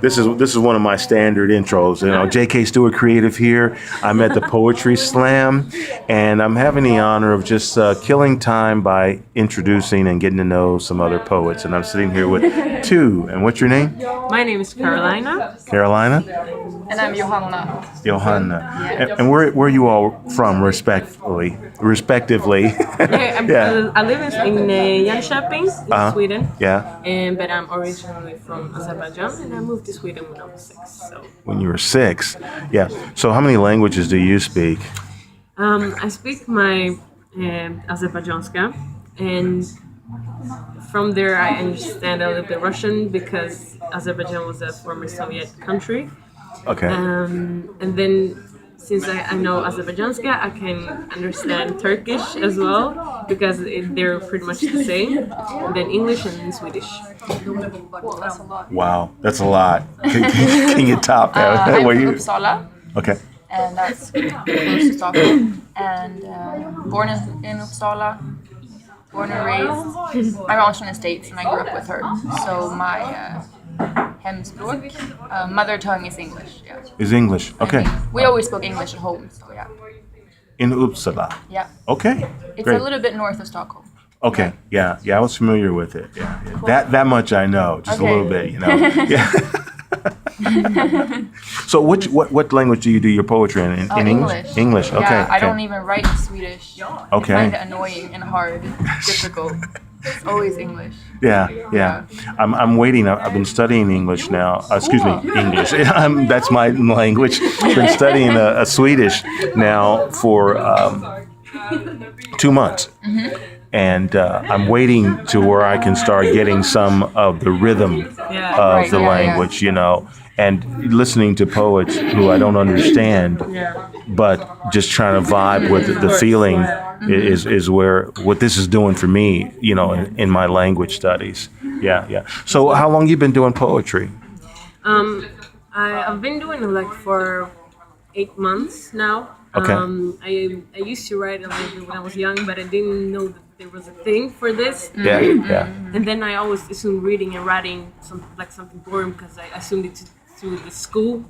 This is one of my standard intros. You know, JKStewart Creative here. I'm at the Poetry Slam, and I'm having the honor of just killing time by introducing and getting to know some other poets. And I'm sitting here with two. And what's your name? My name is Carolina. Carolina? And I'm Johanna. Johanna. And where are you all from, respectively? Yeah. I live in Jönköping, in Sweden. Yeah. But I'm originally from Azerbaijan, and I moved to Sweden when I was 6. So. When you were 6? Yeah. So how many languages do you speak? I speak my Azerbaijanska, and from there I understand a little bit Russian because Azerbaijan was a former Soviet country. Okay. And then since I know Azerbaijanska, I can understand Turkish as well because they're pretty much the same. And then English and then Swedish. Well, that's a lot. Wow, that's a lot. Can you top that? I'm Were from you? Uppsala, Okay. and that's close to Stockholm. And born in Uppsala, born and raised. My mom's from the States, and I grew up with her. So my hemspråk, mother tongue is English. Yeah. Is English. Okay. We always spoke English at home, so yeah. In Uppsala. Yeah. Okay. It's Great. a little bit north of Stockholm. Okay. Yeah. I was familiar with it. Yeah. Cool. That much I know, just Okay. a little bit, you know. Yeah. So what language do you do your poetry in? In English. English. Okay. Yeah, I okay. don't even write in Swedish. Okay. I find it annoying and hard, difficult. It's always English. Yeah. I'm waiting. I've been studying English now. Excuse me, English. That's my language. Been studying Swedish now for 2 months. Mm-hmm. And I'm waiting to where I can start getting some of the rhythm of the language, you know, and listening to poets who I don't understand, but just trying to vibe with the feeling is where what this is doing for me, you know, in my language studies. Yeah. So how long you been doing poetry? I've been doing it like for 8 months now. Okay. I used to write a little bit when I was young, but I didn't know that there was a thing for this. Yeah. And then I always assumed reading and writing something boring because I assumed it to the school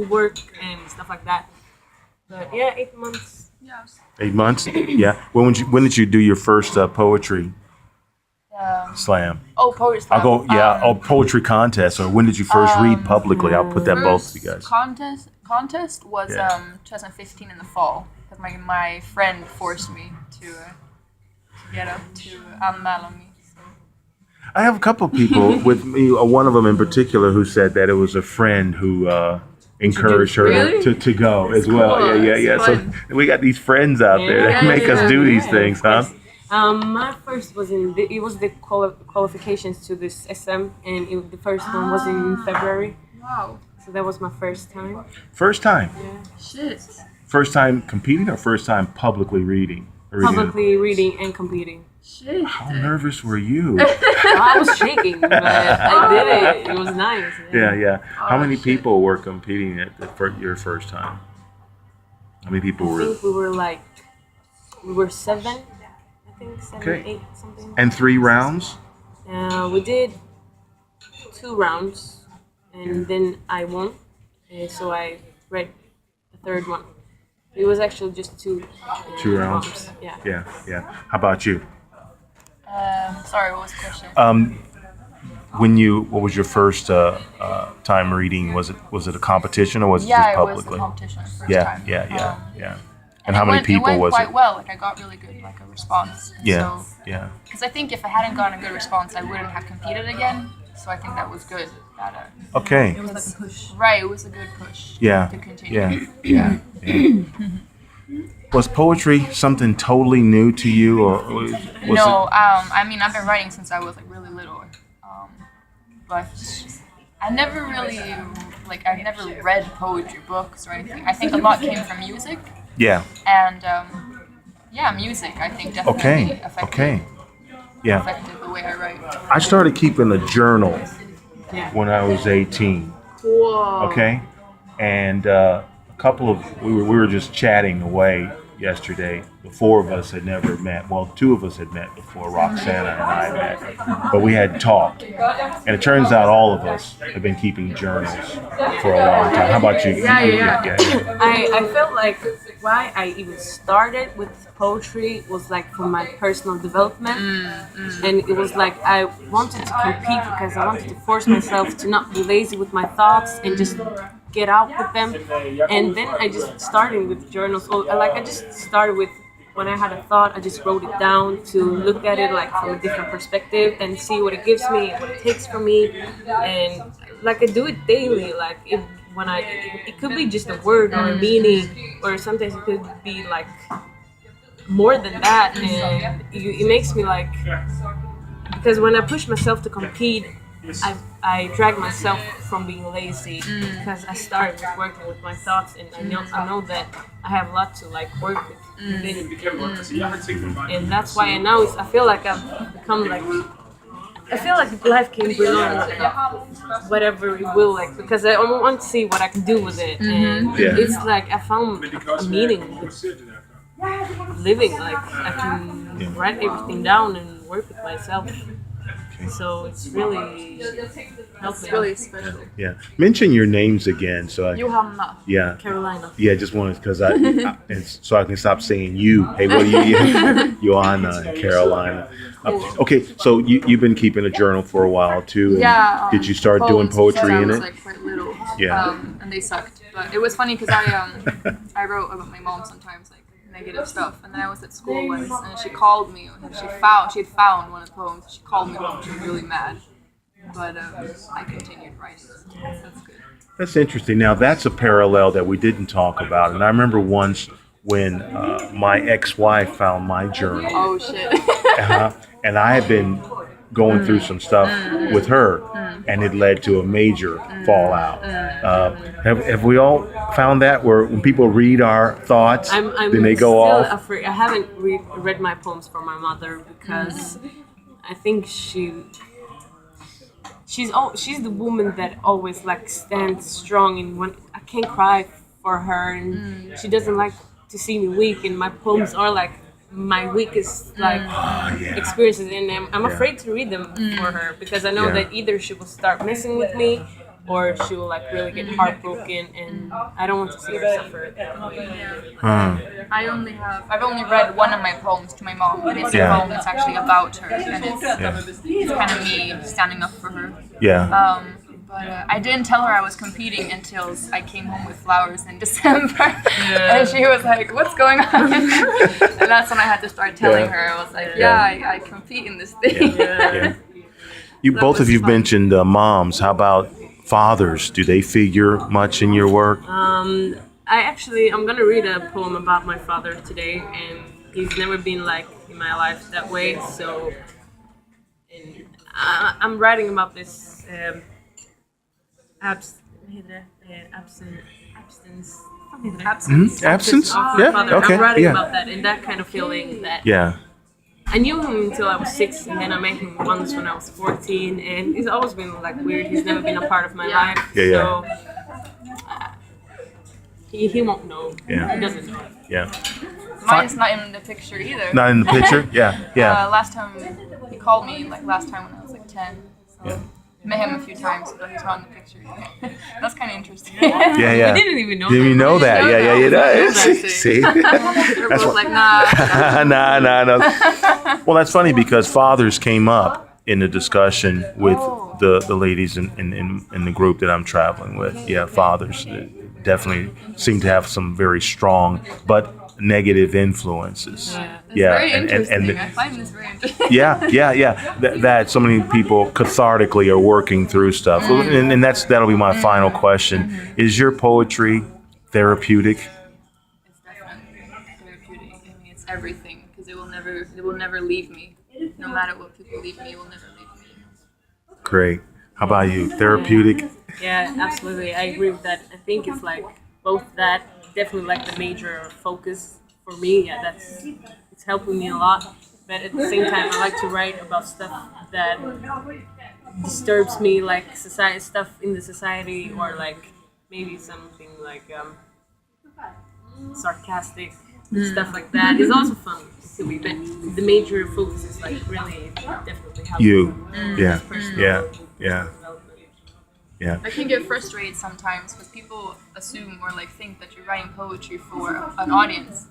work and stuff like that. But yeah, 8 months. Yeah. 8 months? Yeah. When did you do your first poetry slam? Oh, poetry slam. I'll go. Poetry contest. Or when did you first read publicly? I'll put that both to you guys. Contest was 2015 in the fall because my friend forced me to get up to anmäla me. So. I have a couple people with me. One of them in particular who said that it was a friend who encouraged her to go as well. Cool. Yeah. So we got these friends out there that make us do these things, huh? My first was it was the qualifications to this SM, and the first one was in February. Wow. So that was my first time. First time? Yeah. Shit. First time competing or first time publicly reading? Publicly reading and competing. Shit. How nervous were you? I was shaking, but I did it. It was nice. Yeah. How many people were competing at your first time? How many people were? I think we were 7. I think 7, Okay. 8, something. And 3 rounds? We did 2 rounds. And then I won, so I read the third one. It was actually just 2 rounds. Yeah. How about you? Sorry, what was the question? What was your first time reading? Was it a competition or was it just publicly? It was a competition first time. Yeah. And how many people it went was quite it? well. Like I got really good response. Yeah. Because I think if I hadn't gotten a good response, I wouldn't have competed again. So I think that was good. Okay. It was like a push. Right, it was a good push. Yeah. To continue. Yeah. Was poetry something totally new to you, or was No, I mean I've been writing since I was like really little, but I never really I never read poetry books or anything. I think a lot came from music. Yeah. And music I think definitely affected the way I write. I started keeping a journal when I was 18. Whoa. Okay, and a couple of we were just chatting away, yesterday. The four of us had never met. Well, two of us had met before, Roxana and I met, but we had talked. And it turns out all of us have been keeping journals for a long time. How about you? Yeah. I felt like why I even started with poetry was like for my personal development, and it was like I wanted to compete because I wanted to force myself to not be lazy with my thoughts and just get out with them. And then I just started with journals. Like I just started with when I had a thought, I just wrote it down to look at it like from a different perspective and see what it gives me and what it takes from me. And like I do it daily. Like it could be just a word or a meaning, or sometimes it could be like more than that. And it makes me like, because when I push myself to compete, I drag myself from being lazy because I started with working with my thoughts, and I know that I have a lot to like work with within. And that's why I feel like I've become like, I feel like life can bring on whatever it will, like, because I want to see what I can do with it. And it's like I found a meaning with living. Like I can write everything down and work with myself. So it's really helped me. Really special. Yeah. Mention your names again, so Johanna. Yeah. Carolina. Yeah, just wanted because and so I can stop saying you. Hey, what are you? Johanna and Carolina. Okay, so you've been keeping a journal for a while too. And Yeah. Did you start doing poetry in I was it? like quite little. Yeah. And they sucked. But it was funny because I wrote about my mom sometimes, like negative stuff. And then I was at school once, and she called me, and she had found one of the poems. She called me home. She was really mad. But I continued writing. So that's good. That's interesting. Now, that's a parallel that we didn't talk about. And I remember once when my ex-wife found my journal. Oh, shit. And I had been going through some stuff with her, and it led to a major fallout. Have we all found that, where when people read our thoughts, then they go off? I'm still afraid. I haven't read my poems for my mother because I think she's the woman that always like stands strong, and when I can't cry for her, and she doesn't like to see me weak, and my poems are like my weakest like experiences, and I'm afraid to read them for her because I know that either she will start messing with me or she will like really get heartbroken, and I don't want to see her suffer. I've only read one of my poems to my mom, and it's a poem that's actually about her, and it's kind of me standing up for her. But I didn't tell her I was competing until I came home with flowers in December. And she was like, what's going on? And that's when I had to start telling her. I was like, I compete in this thing. You both of you mentioned moms. How about fathers? Do they figure much in your work? I'm gonna read a poem about my father today, and he's never been like in my life that way. So, I'm writing about this absence. Absence? Of my father. I'm writing about that, and that kind of feeling that. I knew him until I was 6, and then I met him once when I was 14, and he's always been like weird. He's never been a part of my life, so he won't know. He doesn't know. Mine's not in the picture either. Not in the picture? Last time he called me, like last time when I was like 10. So met him a few times, but he's not in the picture either. That's kind of interesting. We didn't even know. Didn't even know that. See, We're both like, nah. nah. Well, that's funny because fathers came up in the discussion with the ladies in the group that I'm traveling with. Fathers definitely seem to have some very strong but negative influences. Very interesting. I find this very interesting. That so many people cathartically are working through stuff, and that'll be my final question. Is your poetry therapeutic? It's definitely therapeutic. I mean, it's everything because it will never leave me. No matter what people leave me, it will never leave me. Great. How about you? Therapeutic? Yeah, absolutely. I agree with that. I think it's like both that. Definitely like the major focus for me. It's helping me a lot. But at the same time, I like to write about stuff that disturbs me, like society stuff in the society, or like maybe something like sarcastic stuff like that is also fun. But the major focus is like really definitely helping You. Yeah. personal Yeah. Yeah. development. Yeah. I can get frustrated sometimes because people assume or like think that you're writing poetry for an audience,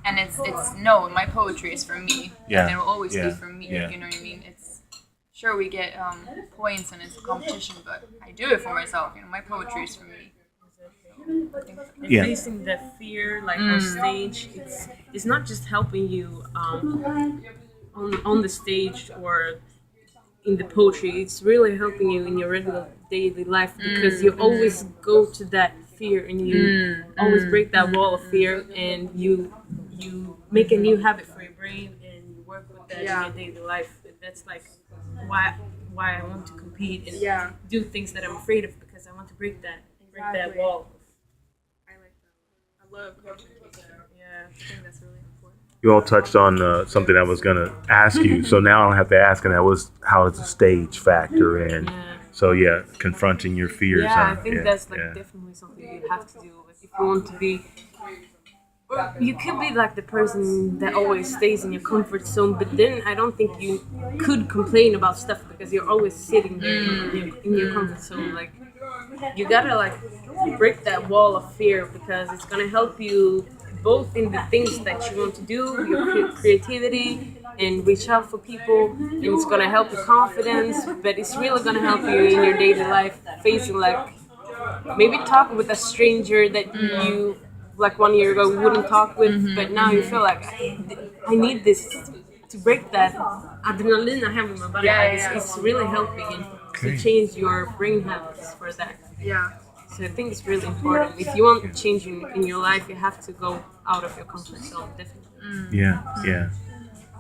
and it's no, my poetry is for me, Yeah. and it will always Yeah. be for me. Yeah. You know what I mean? It's sure we get points and it's a competition, but I do it for myself. You know, my poetry is for me. I think And Yeah. facing the fear like on stage, it's not just helping you on the stage or in the poetry, it's really helping you in your regular daily life because you always go to that fear and you always break that wall of fear and you make a new habit for your brain and you work with that in your daily life. That's like why I want to compete and do things that I'm afraid of because I want to break that wall. I like that. I love representation. Yeah, I think that's really important. You all touched on something I was going to ask you, so now I don't have to ask, and that was how does the stage factor in? Yeah. So yeah, confronting your fears. Yeah, I think that's like definitely something you have to do. Like if you want to be, or you could be like the person that always stays in your comfort zone, but then I don't think you could complain about stuff because you're always sitting there in your comfort zone. Like you gotta like break that wall of fear because it's gonna help you both in the things that you want to do, your creativity, and reach out for people, and it's gonna help your confidence, but it's really gonna help you in your daily life, facing like maybe talking with a stranger that you like 1 year ago wouldn't talk with, but now you feel like I need this to break that adrenaline I have in my body. It's really helping and to change your brain habits for that. Yeah. So I think it's really important. If you want change in your life, you have to go out of your comfort zone, definitely. Yeah.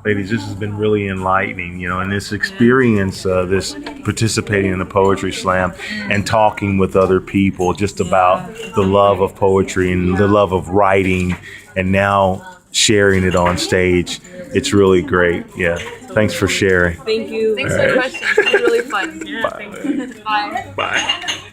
Ladies, this has been really enlightening, and this experience, this participating in the poetry slam and talking with other people just about the love of poetry and the love of writing and now sharing it on stage. It's really great. Yeah. Thanks for sharing. Thank you. Thanks for the questions. It's been really fun. Yeah, thank you. Bye. Bye.